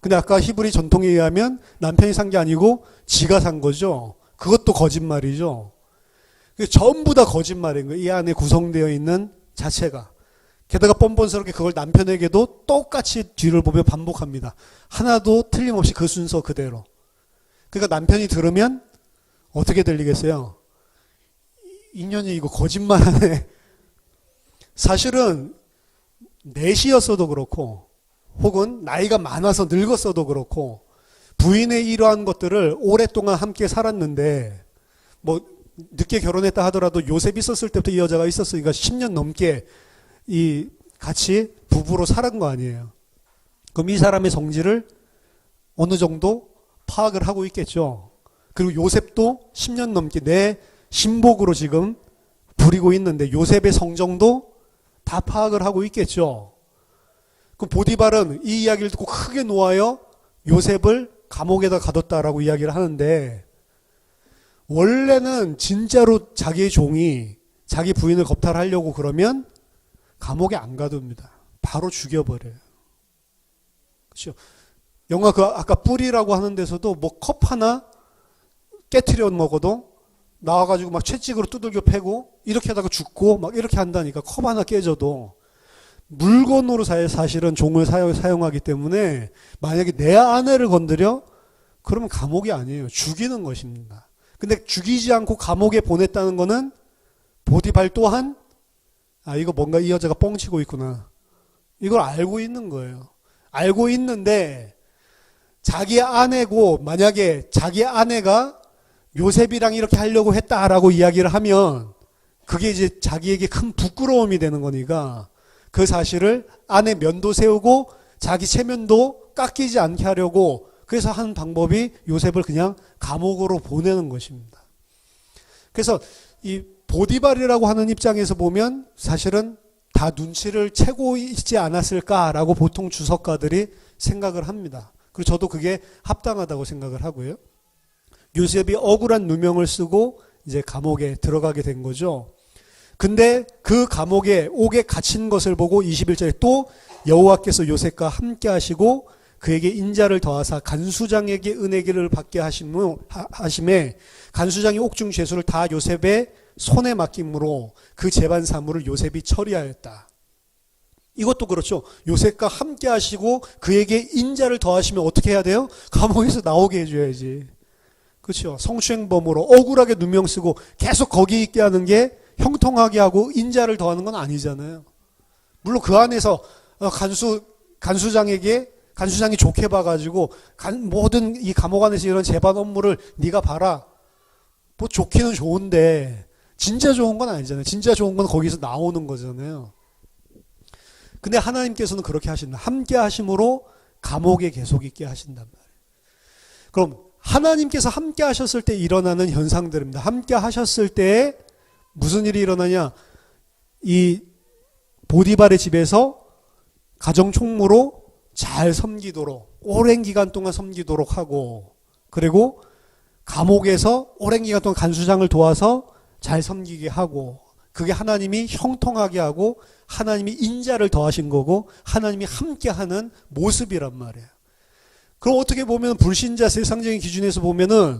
S1: 근데 아까 히브리 전통에 의하면 남편이 산 게 아니고 지가 산 거죠. 그것도 거짓말이죠. 전부 다 거짓말인 거예요. 이 안에 구성되어 있는 자체가. 게다가 뻔뻔스럽게 그걸 남편에게도 똑같이 뒤를 보며 반복합니다. 하나도 틀림없이 그 순서 그대로. 그러니까 남편이 들으면 어떻게 들리겠어요? 인연이 이거 거짓말하네. 사실은 넷이었어도 그렇고 혹은 나이가 많아서 늙었어도 그렇고 부인의 이러한 것들을 오랫동안 함께 살았는데 뭐 늦게 결혼했다 하더라도 요셉 있었을 때부터 이 여자가 있었으니까 10년 넘게 이 같이 부부로 살은 거 아니에요. 그럼 이 사람의 성질을 어느 정도 파악을 하고 있겠죠. 그리고 요셉도 10년 넘게 내 신복으로 지금 부리고 있는데 요셉의 성정도 다 파악을 하고 있겠죠. 그 보디발은 이 이야기를 듣고 크게 놓아요. 요셉을 감옥에다 가뒀다라고 이야기를 하는데 원래는 진짜로 자기의 종이 자기 부인을 겁탈하려고 그러면 감옥에 안 가둡니다. 바로 죽여버려요. 그렇죠? 영화 그 아까 뿔이라고 하는 데서도 뭐 컵 하나 깨트려 먹어도 나와가지고 막 채찍으로 두들겨 패고 이렇게 하다가 죽고 막 이렇게 한다니까. 컵 하나 깨져도 물건으로 사실은 종을 사용하기 때문에 만약에 내 아내를 건드려 그러면 감옥이 아니에요. 죽이는 것입니다. 근데 죽이지 않고 감옥에 보냈다는 거는 보디발 또한 이거 뭔가 이 여자가 뻥치고 있구나. 이걸 알고 있는 거예요. 알고 있는데 자기 아내고 만약에 자기 아내가 요셉이랑 이렇게 하려고 했다라고 이야기를 하면 그게 이제 자기에게 큰 부끄러움이 되는 거니까 그 사실을 아내 면도 세우고 자기 체면도 깎이지 않게 하려고 그래서 한 방법이 요셉을 그냥 감옥으로 보내는 것입니다. 그래서 이 보디발이라고 하는 입장에서 보면 사실은 다 눈치를 채고 있지 않았을까라고 보통 주석가들이 생각을 합니다. 그리고 저도 그게 합당하다고 생각을 하고요. 요셉이 억울한 누명을 쓰고 이제 감옥에 들어가게 된 거죠. 근데 그 감옥에 옥에 갇힌 것을 보고 21절에 또 여호와께서 요셉과 함께 하시고 그에게 인자를 더하사 간수장에게 은혜기를 받게 하심에 간수장이 옥중 죄수를 다 요셉의 손에 맡김으로 그 재반 사물을 요셉이 처리하였다. 이것도 그렇죠. 요셉과 함께 하시고 그에게 인자를 더하시면 어떻게 해야 돼요? 감옥에서 나오게 해줘야지. 그렇죠. 성추행범으로 억울하게 누명 쓰고 계속 거기 있게 하는 게 형통하게 하고 인자를 더하는 건 아니잖아요. 물론 그 안에서 간수장이 좋게 봐가지고 모든 이 감옥 안에서 이런 재반 업무를 네가 봐라. 뭐 좋기는 좋은데 진짜 좋은 건 아니잖아요. 진짜 좋은 건 거기서 나오는 거잖아요. 근데 하나님께서는 그렇게 하신다. 함께 하심으로 감옥에 계속 있게 하신단 말이에요. 그럼 하나님께서 함께 하셨을 때 일어나는 현상들입니다. 함께 하셨을 때 무슨 일이 일어나냐? 이 보디발의 집에서 가정 총무로 잘 섬기도록, 오랜 기간 동안 섬기도록 하고, 그리고 감옥에서 오랜 기간 동안 간수장을 도와서 잘 섬기게 하고, 그게 하나님이 형통하게 하고 하나님이 인자를 더하신 거고 하나님이 함께하는 모습이란 말이에요. 그럼 어떻게 보면 불신자 세상적인 기준에서 보면은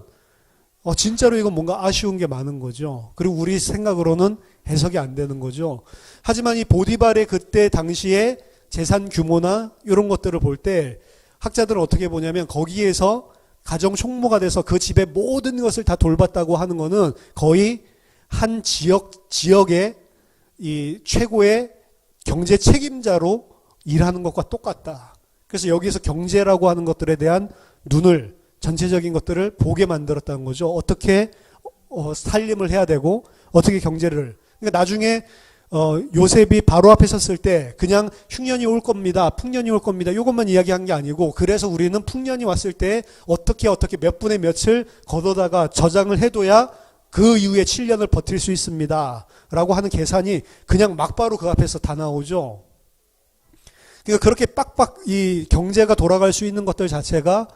S1: 진짜로 이건 뭔가 아쉬운 게 많은 거죠. 그리고 우리 생각으로는 해석이 안 되는 거죠. 하지만 이 보디발의 그때 당시에 재산 규모나 이런 것들을 볼 때 학자들은 어떻게 보냐면 거기에서 가정 총무가 돼서 그 집의 모든 것을 다 돌봤다고 하는 거는 거의 한 지역의 이 최고의 경제 책임자로 일하는 것과 똑같다. 그래서 여기서 경제라고 하는 것들에 대한 눈을, 전체적인 것들을 보게 만들었다는 거죠. 어떻게 살림을 해야 되고 어떻게 경제를. 그러니까 나중에 요셉이 바로 앞에 섰을 때 그냥 흉년이 올 겁니다, 풍년이 올 겁니다, 이것만 이야기한 게 아니고, 그래서 우리는 풍년이 왔을 때 어떻게 몇 분의 몇을 걷어다가 저장을 해둬야 그 이후에 7년을 버틸 수 있습니다 라고 하는 계산이 그냥 막바로 그 앞에서 다 나오죠. 그러니까 그렇게 빡빡 이 경제가 돌아갈 수 있는 것들 자체가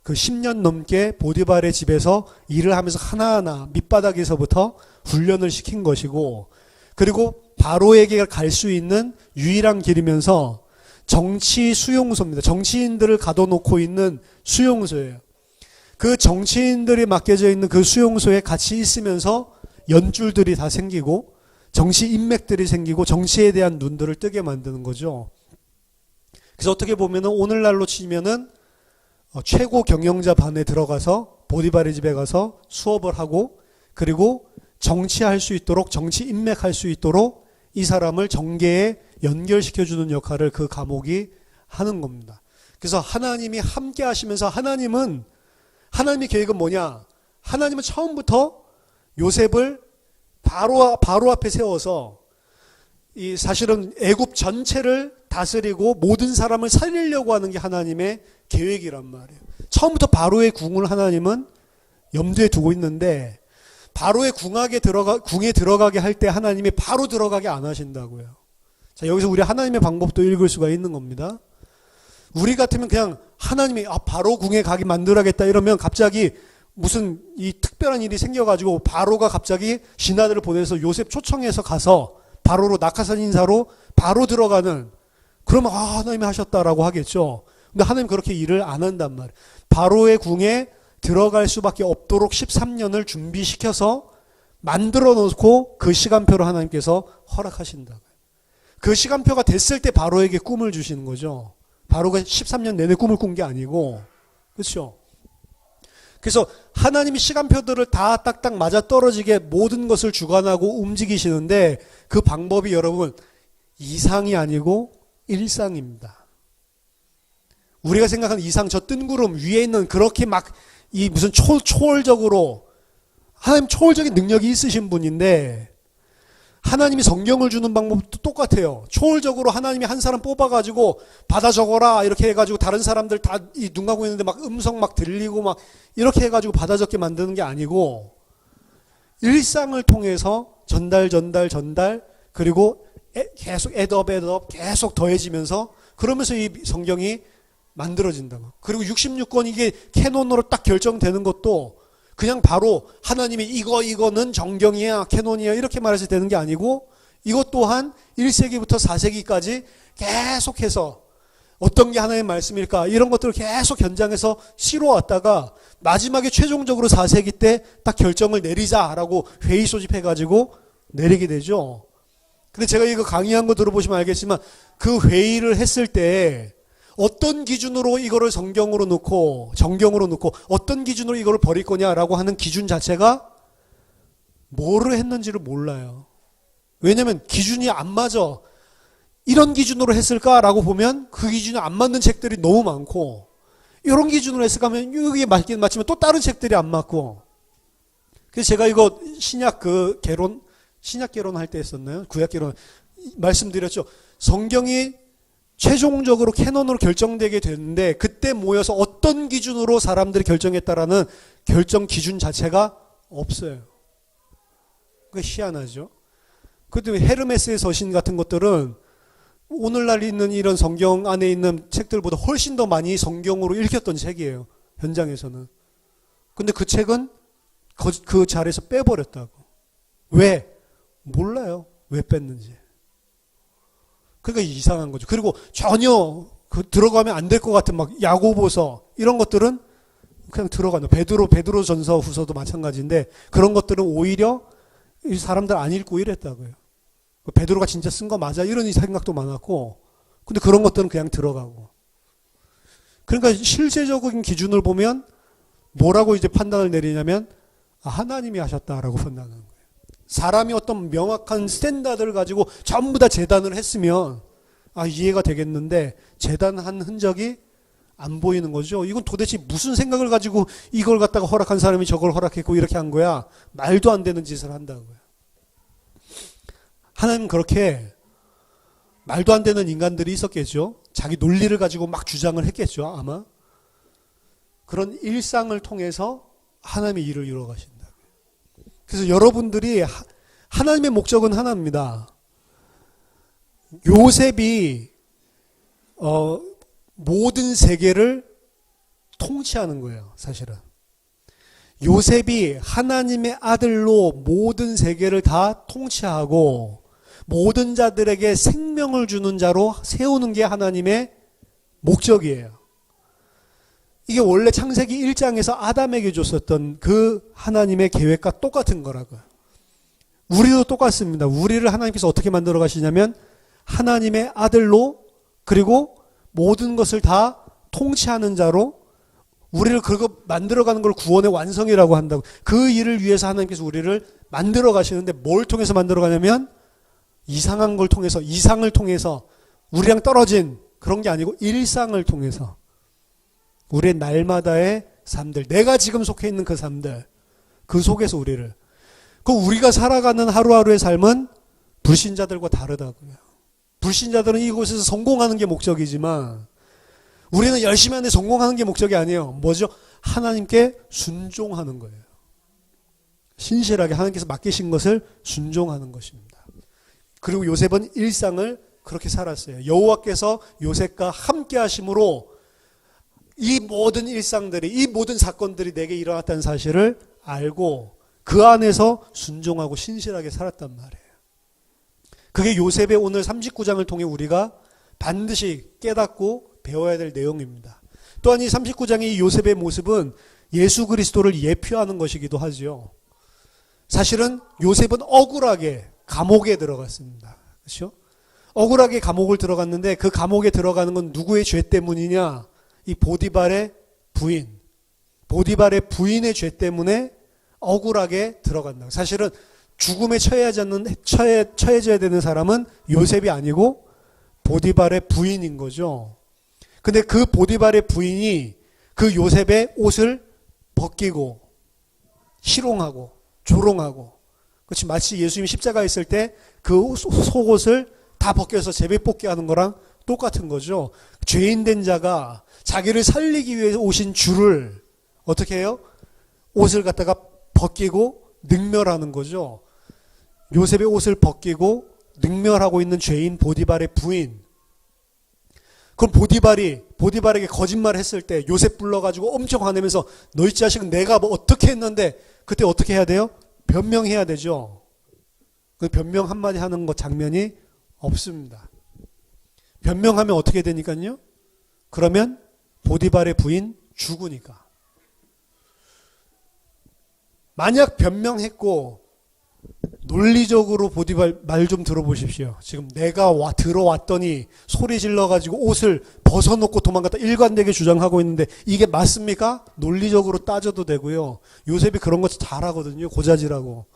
S1: 그 10년 넘게 보디발의 집에서 일을 하면서 하나하나 밑바닥에서부터 훈련을 시킨 것이고, 그리고 바로에게 갈 수 있는 유일한 길이면서 정치 수용소입니다. 정치인들을 가둬놓고 있는 수용소예요. 그 정치인들이 맡겨져 있는 그 수용소에 같이 있으면서 연줄들이 다 생기고 정치 인맥들이 생기고 정치에 대한 눈들을 뜨게 만드는 거죠. 그래서 어떻게 보면은 오늘날로 치면은 최고 경영자 반에 들어가서 보디발의 집에 가서 수업을 하고, 그리고 정치할 수 있도록, 정치 인맥할 수 있도록 이 사람을 정계에 연결시켜주는 역할을 그 감옥이 하는 겁니다. 그래서 하나님이 함께 하시면서 하나님의 계획은 뭐냐? 하나님은 처음부터 요셉을 바로 앞에 세워서 이 사실은 애굽 전체를 다스리고 모든 사람을 살리려고 하는 게 하나님의 계획이란 말이에요. 처음부터 바로의 궁을 하나님은 염두에 두고 있는데, 바로의 궁에 들어가게 할 때 하나님이 바로 들어가게 안 하신다고요. 자, 여기서 우리 하나님의 방법도 읽을 수가 있는 겁니다. 우리 같으면 그냥 하나님이 바로 궁에 가게 만들어야겠다 이러면 갑자기 무슨 이 특별한 일이 생겨가지고 바로가 갑자기 신하들을 보내서 요셉 초청해서 가서 바로로 낙하산 인사로 바로 들어가는, 그러면 하나님이 하셨다라고 하겠죠. 근데 하나님 그렇게 일을 안 한단 말이에요. 바로의 궁에 들어갈 수밖에 없도록 13년을 준비시켜서 만들어 놓고 그 시간표를 하나님께서 허락하신다고요. 그 시간표가 됐을 때 바로에게 꿈을 주시는 거죠. 바로가 13년 내내 꿈을 꾼 게 아니고, 그렇죠? 그래서 하나님이 시간표들을 다 딱딱 맞아 떨어지게 모든 것을 주관하고 움직이시는데, 그 방법이 여러분 이상이 아니고 일상입니다. 우리가 생각하는 이상, 저 뜬구름 위에 있는 그렇게 막 이 무슨 초월적으로, 하나님 초월적인 능력이 있으신 분인데 하나님이 성경을 주는 방법도 똑같아요. 초월적으로 하나님이 한 사람 뽑아가지고 받아 적어라 이렇게 해가지고 다른 사람들 다 이 눈 감고 있는데 막 음성 막 들리고 막 이렇게 해가지고 받아 적게 만드는 게 아니고, 일상을 통해서 전달 그리고 계속 애드업 계속 더해지면서, 그러면서 이 성경이 만들어진다고. 그리고 66권 이게 캐논으로 딱 결정되는 것도 그냥 바로 하나님이 이거는 정경이야, 캐논이야 이렇게 말해서 되는 게 아니고, 이것 또한 1세기부터 4세기까지 계속해서 어떤 게 하나님의 말씀일까 이런 것들을 계속 현장에서 치러왔다가 마지막에 최종적으로 4세기 때 딱 결정을 내리자라고 회의 소집해가지고 내리게 되죠. 근데 제가 이거 강의한 거 들어보시면 알겠지만 그 회의를 했을 때 어떤 기준으로 이거를 정경으로 놓고 어떤 기준으로 이거를 버릴 거냐라고 하는 기준 자체가 뭐를 했는지를 몰라요. 왜냐면 기준이 안 맞아. 이런 기준으로 했을까라고 보면 그 기준이 안 맞는 책들이 너무 많고, 이런 기준으로 했을까 하면 여기에 맞지만 또 다른 책들이 안 맞고. 그래서 제가 이거 신약 개론 할 때 했었나요? 구약 개론 말씀드렸죠. 성경이 최종적으로 캐논으로 결정되게 됐는데 그때 모여서 어떤 기준으로 사람들이 결정했다라는 결정 기준 자체가 없어요. 그게 희한하죠. 그런데 헤르메스의 서신 같은 것들은 오늘날 있는 이런 성경 안에 있는 책들보다 훨씬 더 많이 성경으로 읽혔던 책이에요. 현장에서는. 근데 그 책은 그 자리에서 빼버렸다고. 왜? 몰라요. 왜 뺐는지. 그러니까 이상한 거죠. 그리고 전혀 들어가면 안 될 것 같은 막 야고보서 이런 것들은 그냥 들어가는 베드로 전서 후서도 마찬가지인데 그런 것들은 오히려 이 사람들 안 읽고 이랬다고요. 베드로가 진짜 쓴 거 맞아? 이런 생각도 많았고, 근데 그런 것들은 그냥 들어가고. 그러니까 실제적인 기준을 보면 뭐라고 이제 판단을 내리냐면 하나님이 하셨다라고 판단하는 거예요. 사람이 어떤 명확한 스탠다드를 가지고 전부 다 제단을 했으면 이해가 되겠는데 제단한 흔적이 안 보이는 거죠. 이건 도대체 무슨 생각을 가지고 이걸 갖다가 허락한 사람이 저걸 허락했고 이렇게 한 거야. 말도 안 되는 짓을 한다고요. 하나님은 그렇게 말도 안 되는 인간들이 있었겠죠. 자기 논리를 가지고 막 주장을 했겠죠. 아마. 그런 일상을 통해서 하나님의 일을 이루어 가신다. 그래서 여러분들이 하나님의 목적은 하나입니다. 요셉이 모든 세계를 통치하는 거예요. 사실은. 요셉이 하나님의 아들로 모든 세계를 다 통치하고 모든 자들에게 생명을 주는 자로 세우는 게 하나님의 목적이에요. 이게 원래 창세기 1장에서 아담에게 줬었던 그 하나님의 계획과 똑같은 거라고요. 우리도 똑같습니다. 우리를 하나님께서 어떻게 만들어 가시냐면 하나님의 아들로 그리고 모든 것을 다 통치하는 자로 우리를 그거 만들어가는 걸 구원의 완성이라고 한다고. 그 일을 위해서 하나님께서 우리를 만들어 가시는데 뭘 통해서 만들어 가냐면 이상한 걸 통해서, 이상을 통해서 우리랑 떨어진 그런 게 아니고 일상을 통해서 우리의 날마다의 삶들, 내가 지금 속해 있는 그 삶들, 그 속에서 우리를. 그 우리가 살아가는 하루하루의 삶은 불신자들과 다르다고요. 불신자들은 이곳에서 성공하는 게 목적이지만 우리는 열심히 하는데 성공하는 게 목적이 아니에요. 뭐죠? 하나님께 순종하는 거예요. 신실하게 하나님께서 맡기신 것을 순종하는 것입니다. 그리고 요셉은 일상을 그렇게 살았어요. 여호와께서 요셉과 함께 하심으로 이 모든 일상들이, 이 모든 사건들이 내게 일어났다는 사실을 알고 그 안에서 순종하고 신실하게 살았단 말이에요. 그게 요셉의 오늘 39장을 통해 우리가 반드시 깨닫고 배워야 될 내용입니다. 또한 이 39장의 이 요셉의 모습은 예수 그리스도를 예표하는 것이기도 하죠. 사실은 요셉은 억울하게 감옥에 들어갔습니다. 그렇죠? 억울하게 감옥을 들어갔는데 그 감옥에 들어가는 건 누구의 죄 때문이냐? 이 보디발의 부인. 보디발의 부인의 죄 때문에 억울하게 들어간다. 사실은 죽음에 처해져야 되는 사람은 요셉이 아니고 보디발의 부인인 거죠. 근데 그 보디발의 부인이 그 요셉의 옷을 벗기고 희롱하고 조롱하고, 그렇지, 마치 예수님이 십자가에 있을 때 그 속옷을 다 벗겨서 제비뽑기 하는 거랑 똑같은 거죠. 죄인 된 자가 자기를 살리기 위해 오신 주를 어떻게 해요? 옷을 갖다가 벗기고 능멸하는 거죠. 요셉의 옷을 벗기고 능멸하고 있는 죄인 보디발의 부인. 그럼 보디발에게 거짓말을 했을 때 요셉 불러가지고 엄청 화내면서 너희 자식은 내가 뭐 어떻게 했는데, 그때 어떻게 해야 돼요? 변명해야 되죠. 그 변명 한마디 하는 거 장면이 없습니다. 변명하면 어떻게 되니까요? 그러면 보디발의 부인 죽으니까. 만약 변명했고 논리적으로 보디발 말 좀 들어보십시오. 지금 내가 들어왔더니 소리 질러가지고 옷을 벗어놓고 도망갔다 일관되게 주장하고 있는데 이게 맞습니까? 논리적으로 따져도 되고요. 요셉이 그런 거 잘하거든요. 고자질하고.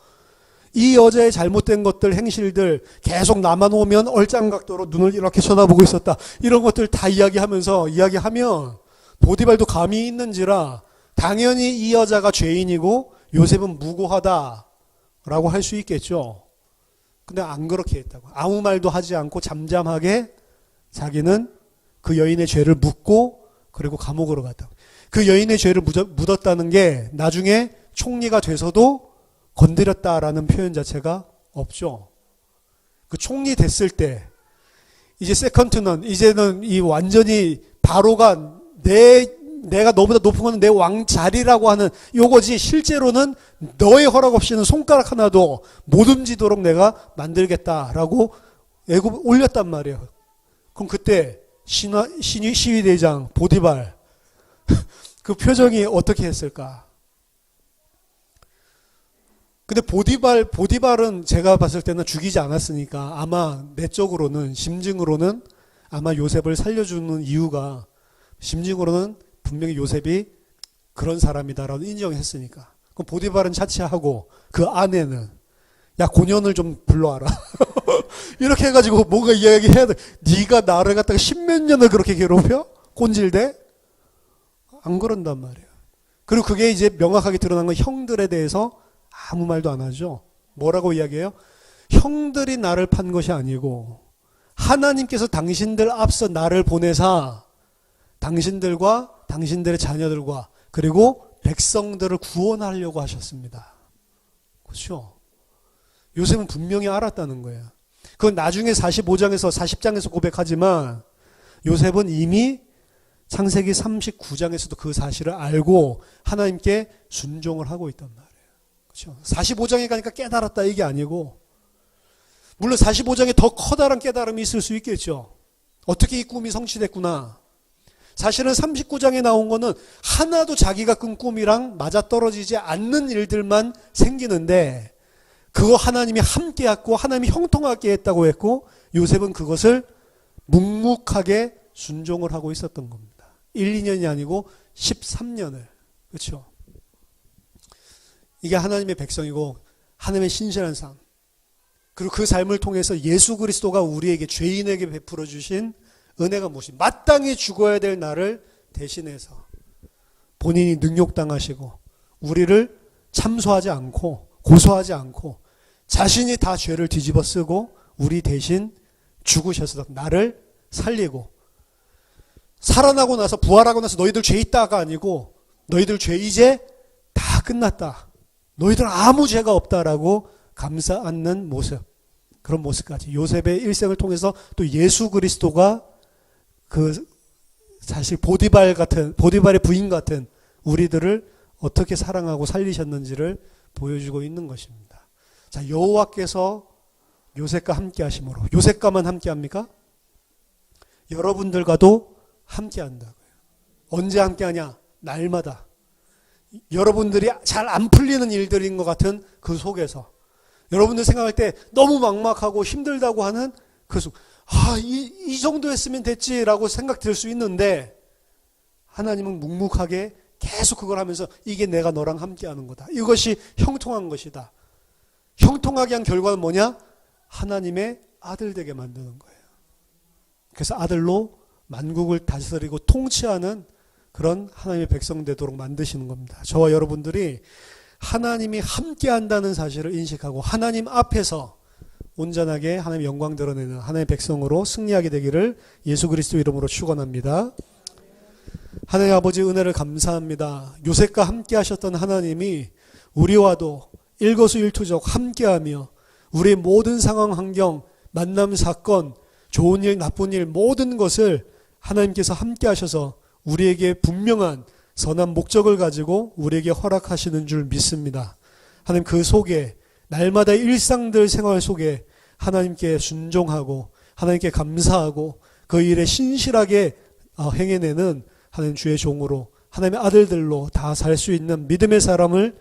S1: 이 여자의 잘못된 것들, 행실들 계속 나만 오면 얼짱각도로 눈을 이렇게 쳐다보고 있었다. 이런 것들 다 이야기하면 보디발도 감이 있는지라 당연히 이 여자가 죄인이고 요셉은 무고하다라고 할 수 있겠죠. 근데 안 그렇게 했다고. 아무 말도 하지 않고 잠잠하게 자기는 그 여인의 죄를 묻고 그리고 감옥으로 갔다. 그 여인의 죄를 묻었다는 게 나중에 총리가 돼서도 건드렸다라는 표현 자체가 없죠. 그 총리 됐을 때 이제 세컨트는 이제는 이 완전히 바로가 내가 너보다 높은 거는 내 왕자리라고 하는 요거지, 실제로는 너의 허락 없이는 손가락 하나도 못 움직이도록 내가 만들겠다라고 애굽 올렸단 말이에요. 그럼 그때 시위대장 보디발 그 표정이 어떻게 했을까? 근데 보디발은 제가 봤을 때는 죽이지 않았으니까 아마 내적으로는, 심증으로는 아마 요셉을 살려주는 이유가, 심증으로는 분명히 요셉이 그런 사람이다라고 인정했으니까. 그럼 보디발은 차치하고 그 아내는 야, 고년을 좀 불러와라. 이렇게 해가지고 뭔가 이야기해야 돼. 네가 나를 갖다가 십몇 년을 그렇게 괴롭혀? 꼰질대? 안 그런단 말이에요. 그리고 그게 이제 명확하게 드러난 건 형들에 대해서 아무 말도 안 하죠. 뭐라고 이야기해요? 형들이 나를 판 것이 아니고 하나님께서 당신들 앞서 나를 보내사 당신들과 당신들의 자녀들과 그리고 백성들을 구원하려고 하셨습니다. 그렇죠? 요셉은 분명히 알았다는 거예요. 그건 나중에 45장에서 40장에서 고백하지만 요셉은 이미 창세기 39장에서도 그 사실을 알고 하나님께 순종을 하고 있단 말이에요. 그렇죠? 45장에 가니까 깨달았다 이게 아니고, 물론 45장에 더 커다란 깨달음이 있을 수 있겠죠. 어떻게 이 꿈이 성취됐구나. 사실은 39장에 나온 거는 하나도 자기가 꾼 꿈이랑 맞아떨어지지 않는 일들만 생기는데 그거 하나님이 함께했고 하나님이 형통하게 했다고 했고 요셉은 그것을 묵묵하게 순종을 하고 있었던 겁니다. 1, 2년이 아니고 13년을. 그렇죠? 이게 하나님의 백성이고 하나님의 신실한 삶. 그리고 그 삶을 통해서 예수 그리스도가 우리에게, 죄인에게 베풀어 주신 은혜가 무엇이? 마땅히 죽어야 될 나를 대신해서 본인이 능욕당하시고 우리를 참소하지 않고 고소하지 않고 자신이 다 죄를 뒤집어 쓰고 우리 대신 죽으셔서 나를 살리고, 살아나고 나서 부활하고 나서 너희들 죄 있다가 아니고 너희들 죄 이제 다 끝났다, 너희들 아무 죄가 없다라고 감싸 안는 모습, 그런 모습까지 요셉의 일생을 통해서 또 예수 그리스도가 그 사실 보디발의 부인 같은 우리들을 어떻게 사랑하고 살리셨는지를 보여주고 있는 것입니다. 자, 여호와께서 요셉과 함께 하심으로, 요셉과만 함께 합니까? 여러분들과도 함께 한다고요. 언제 함께 하냐? 날마다. 여러분들이 잘 안 풀리는 일들인 것 같은 그 속에서, 여러분들 생각할 때 너무 막막하고 힘들다고 하는 그 속, 이 정도 했으면 됐지라고 생각 들 수 있는데 하나님은 묵묵하게 계속 그걸 하면서 이게 내가 너랑 함께 하는 거다. 이것이 형통한 것이다. 형통하게 한 결과는 뭐냐? 하나님의 아들 되게 만드는 거예요. 그래서 아들로 만국을 다스리고 통치하는 그런 하나님의 백성 되도록 만드시는 겁니다. 저와 여러분들이 하나님이 함께 한다는 사실을 인식하고 하나님 앞에서 온전하게 하나님의 영광 드러내는 하나님의 백성으로 승리하게 되기를 예수 그리스도 이름으로 축원합니다. 하나님 아버지 은혜를 감사합니다. 요셉과 함께 하셨던 하나님이 우리와도 일거수일투족 함께하며 우리의 모든 상황 환경, 만남 사건, 좋은 일 나쁜 일 모든 것을 하나님께서 함께 하셔서 우리에게 분명한 선한 목적을 가지고 우리에게 허락하시는 줄 믿습니다. 하나님 그 속에 날마다 일상들 생활 속에 하나님께 순종하고 하나님께 감사하고 그 일에 신실하게 행해내는 하나님 주의 종으로 하나님의 아들들로 다 살 수 있는 믿음의 사람이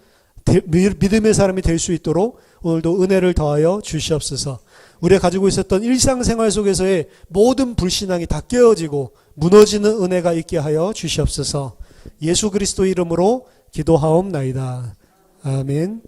S1: 될 수 있도록 오늘도 은혜를 더하여 주시옵소서. 우리가 가지고 있었던 일상생활 속에서의 모든 불신앙이 다 깨어지고 무너지는 은혜가 있게 하여 주시옵소서. 예수 그리스도 이름으로 기도하옵나이다. 아멘.